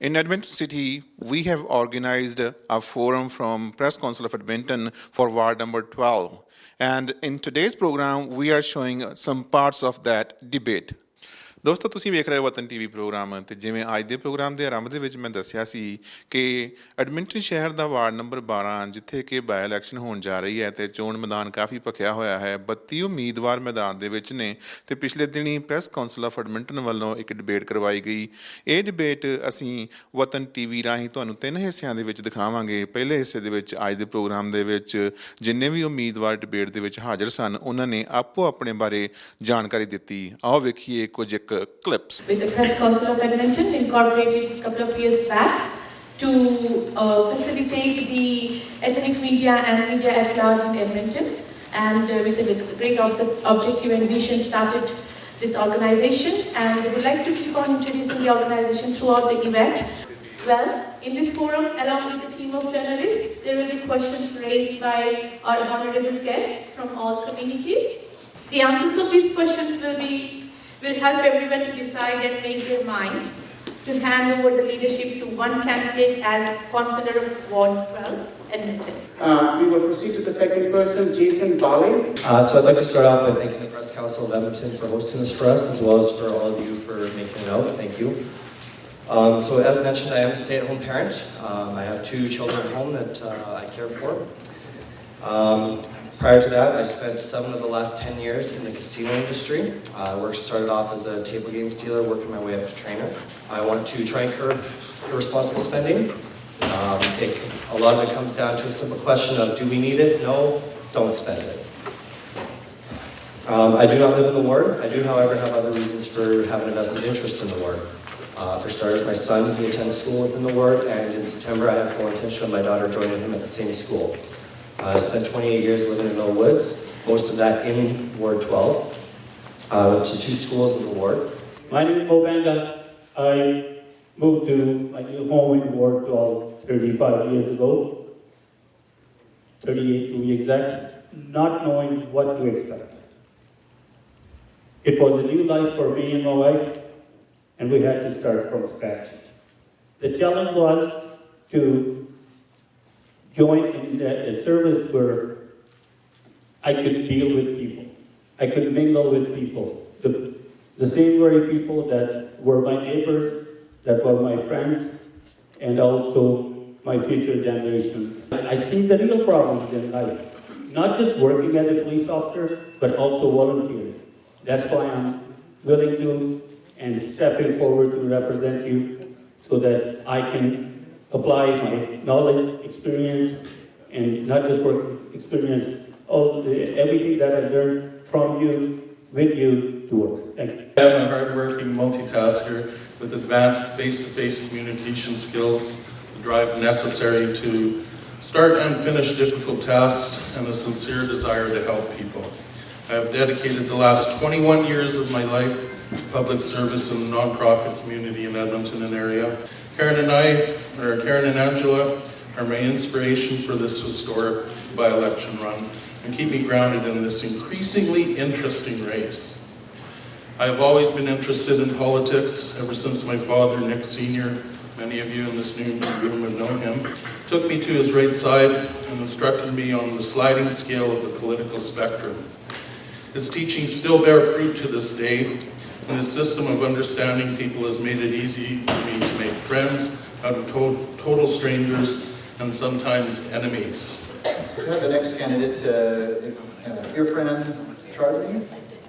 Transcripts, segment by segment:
In Edmonton City, we have organized a forum from Press Council of Edmonton for Ward number 12. And in today's program, we are showing some parts of that debate. ਦੋਸਤੋ ਤੁਸੀਂ ਵੇਖ ਰਹੇ ਹੋ ਵਤਨ TV programme ਤੇ ਜਿਵੇਂ ਅੱਜ ਦੇ ਪ੍ਰੋਗਰਾਮ ਦੇ ਆਰੰਭ ਦੇ ਵਿੱਚ ਮੈਂ ਦੱਸਿਆ ਸੀ ਕਿ ਐਡਮਿੰਟਨ ਸ਼ਹਿਰ ਦਾ ਵਾਰਡ ਨੰਬਰ 12 ਜਿੱਥੇ ਕਿ ਬਾਈ ਇਲੈਕਸ਼ਨ ਹੋਣ ਜਾ ਰਹੀ ਹੈ ਤੇ ਚੋਣ ਮੈਦਾਨ ਕਾਫੀ ਭਖਿਆ ਹੋਇਆ ਹੈ 32 ਉਮੀਦਵਾਰ ਮੈਦਾਨ ਦੇ ਵਿੱਚ ਨੇ ਤੇ ਪਿਛਲੇ ਦਿਨੀ ਪ੍ਰੈਸ ਕਾਉਂਸਲ ਆਫ ਐਡਮਿੰਟਨ ਵੱਲੋਂ ਇੱਕ ਡਿਬੇਟ ਕਰਵਾਈ ਗਈ। ਇਹ ਡਿਬੇਟ ਅਸੀਂ ਵਤਨ ਟੀਵੀ ਰਾਹੀਂ ਤੁਹਾਨੂੰ 3 ਹਿੱਸਿਆਂ ਦੇ ਵਿੱਚ ਦਿਖਾਵਾਂਗੇ। ਪਹਿਲੇ ਹਿੱਸੇ ਦੇ ਵਿੱਚ ਅੱਜ ਦੇ ਪ੍ਰੋਗਰਾਮ ਦੇ ਵਿੱਚ ਜਿੰਨੇ ਵੀ ਉਮੀਦਵਾਰ ਡਿਬੇਟ ਦੇ ਵਿੱਚ ਹਾਜ਼ਰ ਸਨ ਉਹਨਾਂ ਨੇ ਆਪੋ ਆਪਣੇ ਬਾਰੇ ਜਾਣਕਾਰੀ ਦਿੱਤੀ। ਆਓ ਵੇਖੀਏ ਕੁਝ clips. With the Press Council of Edmonton, incorporated a couple of years back to facilitate the ethnic media and media at large in Edmonton, and with a great objective and vision started this organization, and we would like to keep on introducing the organization throughout the event. Well, in this forum, along with a team of journalists, there will be questions raised by our honorable guests from all communities. The answers of these questions will help everyone to decide and make their minds to hand over the leadership to one candidate as councillor of Ward 12, Edmonton. We will proceed to the second person, Jason Bali. So I'd like to start off by thanking the Press Council of Edmonton for hosting this for us, as well as for all of you for making it out. Thank you. So as mentioned, I am a stay-at-home parent. I have 2 children at home that I care for. Prior to that, I spent 7 of the last 10 years in the casino industry. I started off as a table game dealer, working my way up to trainer. I want to try and curb irresponsible spending. A lot of it comes down to a simple question of, do we need it? No, don't spend it. I do not live in the ward. I do, however, have other reasons for having a vested interest in the ward. For starters, my son, he attends school within the ward, and in September I have full intention of my daughter joining him at the same school. I spent 28 years living in Mill Woods, most of that in Ward 12. Went to 2 schools in the ward. My name is Mobanda. I moved to my new home in Ward 12 35 years ago, 38 to be exact, not knowing what to expect. It was a new life for me and my wife, and we had to start from scratch. The challenge was to join in a service where I could deal with people. I could mingle with people. The same very people that were my neighbors, that were my friends, and also my future generations. I see the real problems in life, not just working as a police officer, but also volunteering. That's why I'm willing to and stepping forward to represent you so that I can apply my knowledge, experience, and not just work experience, everything that I've learned from you, with you, to work. Thank you. I am a hard-working multitasker with advanced face-to-face communication skills, the drive necessary to start and finish difficult tasks, and a sincere desire to help people. I have dedicated the last 21 years of my life to public service in the non-profit community in Edmonton and area. Karen and Angela are my inspiration for this historic by-election run and keep me grounded in this increasingly interesting race. I have always been interested in politics ever since my father, Nick Sr., many of you in this new room would know him, took me to his right side and instructed me on the sliding scale of the political spectrum. His teachings still bear fruit to this day, and his system of understanding people has made it easy for me to make friends out of total strangers and sometimes enemies. We have the next candidate, your friend Charlie.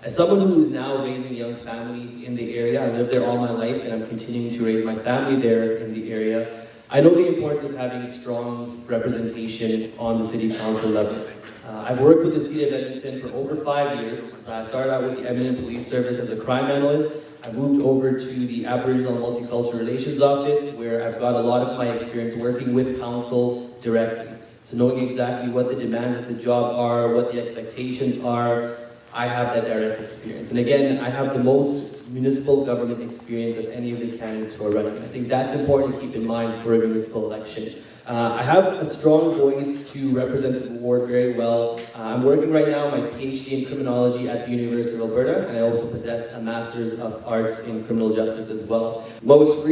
As someone who is now raising a young family in the area, I lived there all my life and I'm continuing to raise my family there in the area. I know the importance of having strong representation on the city council level. I've worked with the city of Edmonton for over 5 years. I started out with the Edmonton Police Service as a crime analyst. I moved over to the Aboriginal and Multicultural Relations Office, where I've got a lot of my experience working with council directly. So knowing exactly what the demands of the job are, what the expectations are, I have that direct experience. And again, I have the most municipal government experience of any of the candidates who are running. I think that's important to keep in mind for a municipal election. I have a strong voice to represent the ward very well. I'm working right now on my PhD in criminology at the University of Alberta, and I also possess a Master's of Arts in Criminal Justice as well. Most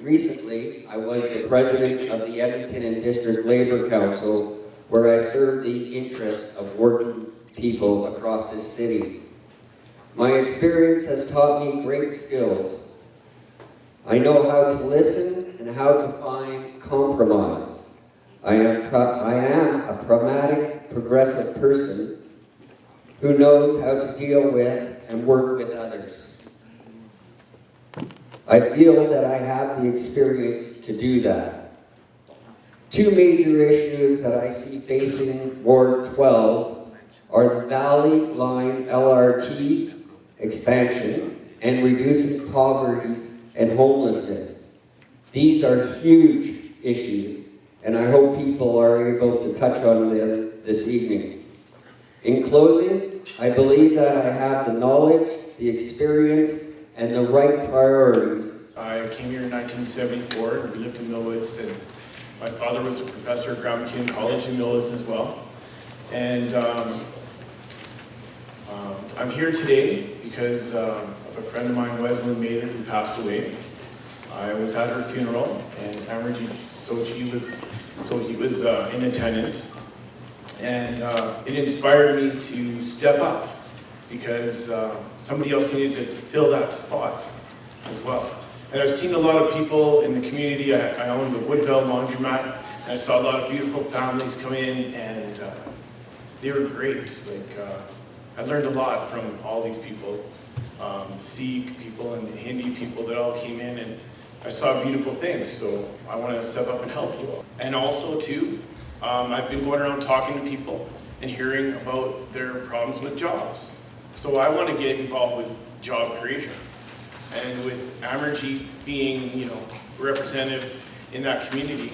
recently, I was the president of the Edmonton and District Labor Council, where I served the interests of working people across this city. My experience has taught me great skills. I know how to listen and how to find compromise. I am a pragmatic, progressive person who knows how to deal with and work with others. I feel that I have the experience to do that. Two major issues that I see facing Ward 12 are the Valley Line LRT expansion and reducing poverty and homelessness. These are huge issues, and I hope people are able to touch on them this evening. In closing, I believe that I have the knowledge, the experience, and the right priorities. I came here in 1974, and we lived in Millwoods, and my father was a professor at Grand McKinnon College in Millwoods as well. And I'm here today because of a friend of mine, Wesley Maynard, who passed away. I was at her funeral, and Amarjeet Sochi was in attendance, and it inspired me to step up because somebody else needed to fill that spot as well. And I've seen a lot of people in the community. I own the Woodville laundromat, and I saw a lot of beautiful families come in, and they were great. I learned a lot from all these people, Sikh people and the Hindi people that all came in, and I saw beautiful things, so I want to step up and help you. And also, too, I've been going around talking to people and hearing about their problems with jobs. So I want to get involved with job creation. And with Amarjeet being, representative in that community,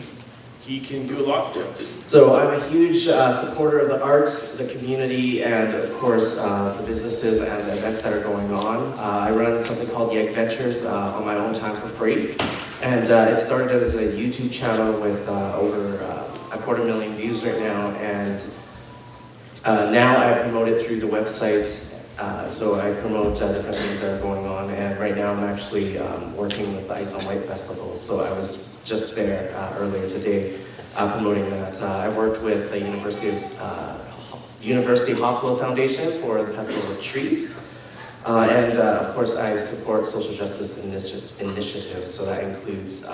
he can do a lot for us. So I'm a huge supporter of the arts, the community, and of course the businesses and the events that are going on. I run something called the Egg Ventures on my own time for free. And it started as a YouTube channel with over 250,000 views right now. And now I promote it through the website. So I promote different things that are going on. And right now I'm actually working with the Ice on Light Festival. So I was just there earlier today promoting that. I've worked with the University Hospital Foundation for the Festival of Trees. And of course I support social justice initiatives, so that includes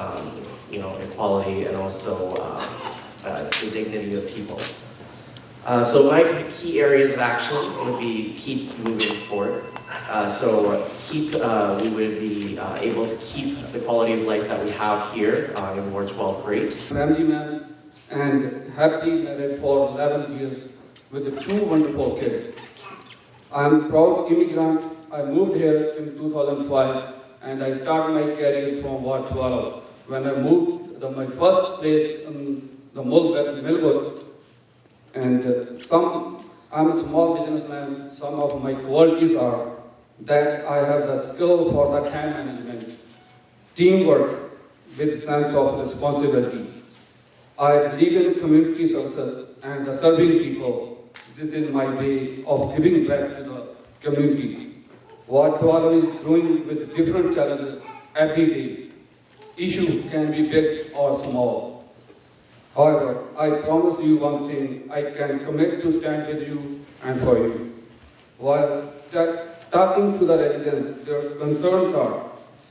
equality and also the dignity of people. So my key areas of action would be keep moving forward. We would be able to keep the quality of life that we have here in Ward 12 great. Family man and happily married for 11 years with 2 wonderful kids. I am a proud immigrant. I moved here in 2005 and I started my career from Ward 12. When I moved to my first place in the Melbourne, and I'm a small businessman. Some of my qualities are that I have the skill for the time management, teamwork with sense of responsibility. I believe in community services and serving people. This is my way of giving back to the community. Ward 12 is growing with different challenges every day. Issue can be big or small. However, I promise you one thing, I can commit to stand with you and for you. While talking to the residents, their concerns are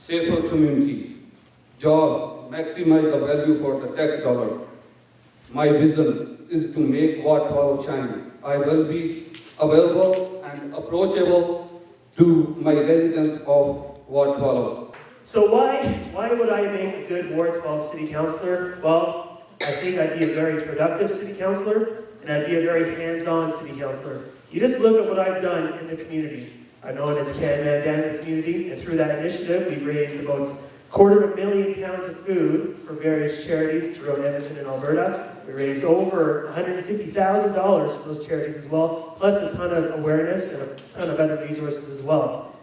safer community, jobs, maximize the value for the tax dollar. My vision is to make Ward 12 shine. I will be available and approachable to my residents of Ward 12. So why would I make a good Ward 12 City Councillor? Well, I think I'd be a very productive City Councillor, and I'd be a very hands-on City Councillor. You just look at what I've done in the community. I'm known as Can-Man Dan in the community, and through that initiative, we've raised about £250,000 of food for various charities throughout Edmonton and Alberta. We raised over $150,000 for those charities as well, plus a ton of awareness and a ton of other resources as well.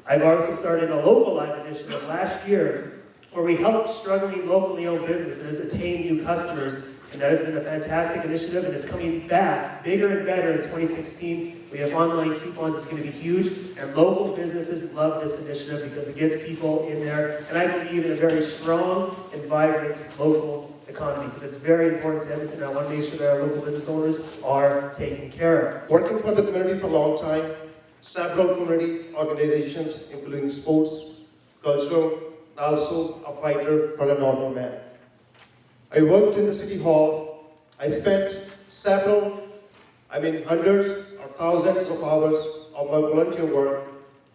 I've also started a local live initiative last year where we help struggling locally owned businesses attain new customers, and that has been a fantastic initiative, and it's coming back bigger and better in 2016. We have online coupons, it's going to be huge, and local businesses love this initiative because it gets people in there, and I believe in a very strong and vibrant local economy, because it's very important to Edmonton, and I want to make sure that our local business owners are taken care of. Working for the community for a long time, several community organizations, including sports, cultural, and also a fighter for a normal man. I worked in the city hall. I spent hundreds or thousands of hours of my volunteer work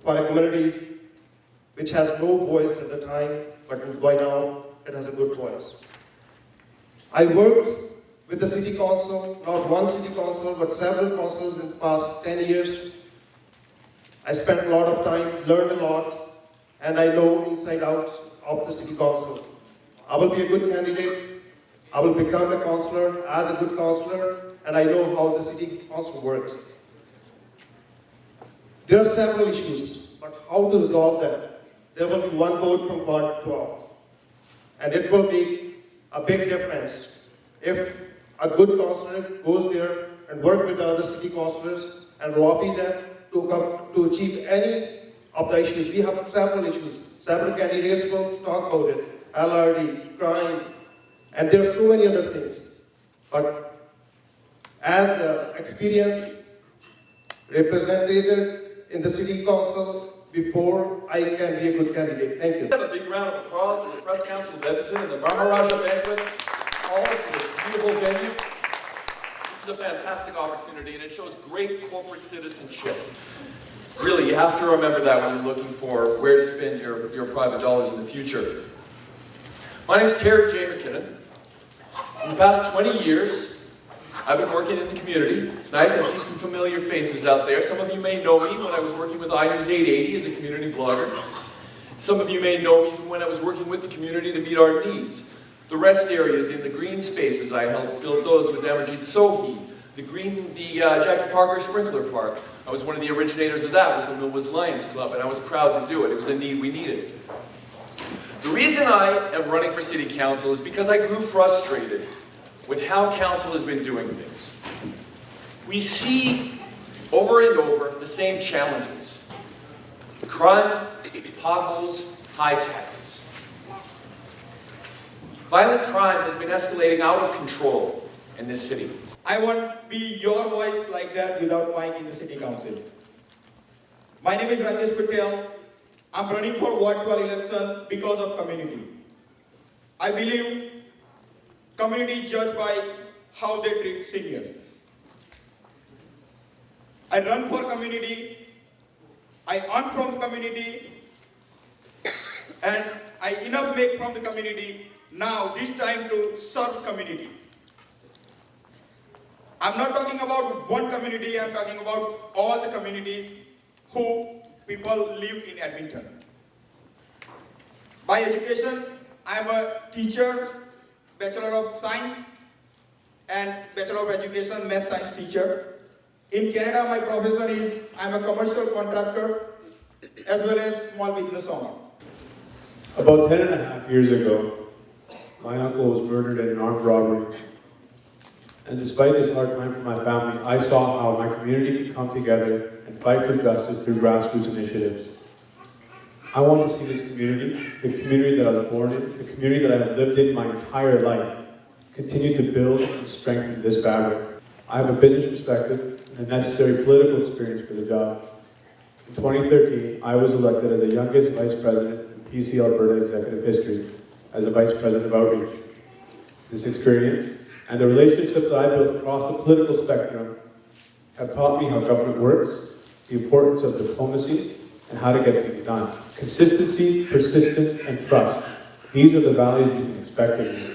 for a community which has no voice at the time, but by now it has a good voice. I worked with the city council, not one city council, but several councils in the past 10 years. I spent a lot of time, learned a lot, and I know inside out of the city council. I will be a good candidate. I will become a councillor as a good councillor, and I know how the city council works. There are several issues, but how to resolve them? There will be one vote from Ward 12, and it will make a big difference if a good councillor goes there and work with the other city councillors and lobby them to achieve any of the issues. We have several issues. Several candidates will talk about it. LRD, crime, and there are so many other things. But as an experienced representative in the city council, before I can be a good candidate. Thank you. A big round of applause to the Press Council of Edmonton and the Maharaja Banquet Hall for this beautiful venue. This is a fantastic opportunity, and it shows great corporate citizenship. Really, you have to remember that when you're looking for where to spend your private dollars in the future. My name is Terry J. McKinnon. In the past 20 years, I've been working in the community. It's nice, I see some familiar faces out there. Some of you may know me when I was working with iNews 880 as a community blogger. Some of you may know me from when I was working with the community to meet our needs. The rest areas in the green spaces, I helped build those with Amarjeet Sohi. The Jackie Parker Sprinkler Park. I was one of the originators of that with the Millwoods Lions Club, and I was proud to do it. It was a need we needed. The reason I am running for City Council is because I grew frustrated with how Council has been doing things. We see over and over the same challenges. Crime, potholes, high taxes. Violent crime has been escalating out of control in this city. I want to be your voice like that without buying in the City Council. My name is Rajesh Patel. I'm running for Ward 12 election because of community. I believe community is judged by how they treat seniors. I run for community, I earn from the community, and I enough make from the community. Now this time to serve community. I'm not talking about one community, I'm talking about all the communities who people live in Edmonton. By education, I'm a teacher, Bachelor of Science and Bachelor of Education, Math Science teacher. In Canada, my profession is I'm a commercial contractor as well as small business owner. About 10.5 years ago, my uncle was murdered in an armed robbery. And despite this hard time for my family, I saw how my community could come together and fight for justice through grassroots initiatives. I want to see this community, the community that I was born in, the community that I have lived in my entire life, continue to build and strengthen this fabric. I have a business perspective and the necessary political experience for the job. In 2013, I was elected as the youngest vice president in PC Alberta executive history as a vice president of outreach. This experience and the relationships I built across the political spectrum have taught me how government works, the importance of diplomacy, and how to get things done. Consistency, persistence, and trust. These are the values you can expect of me.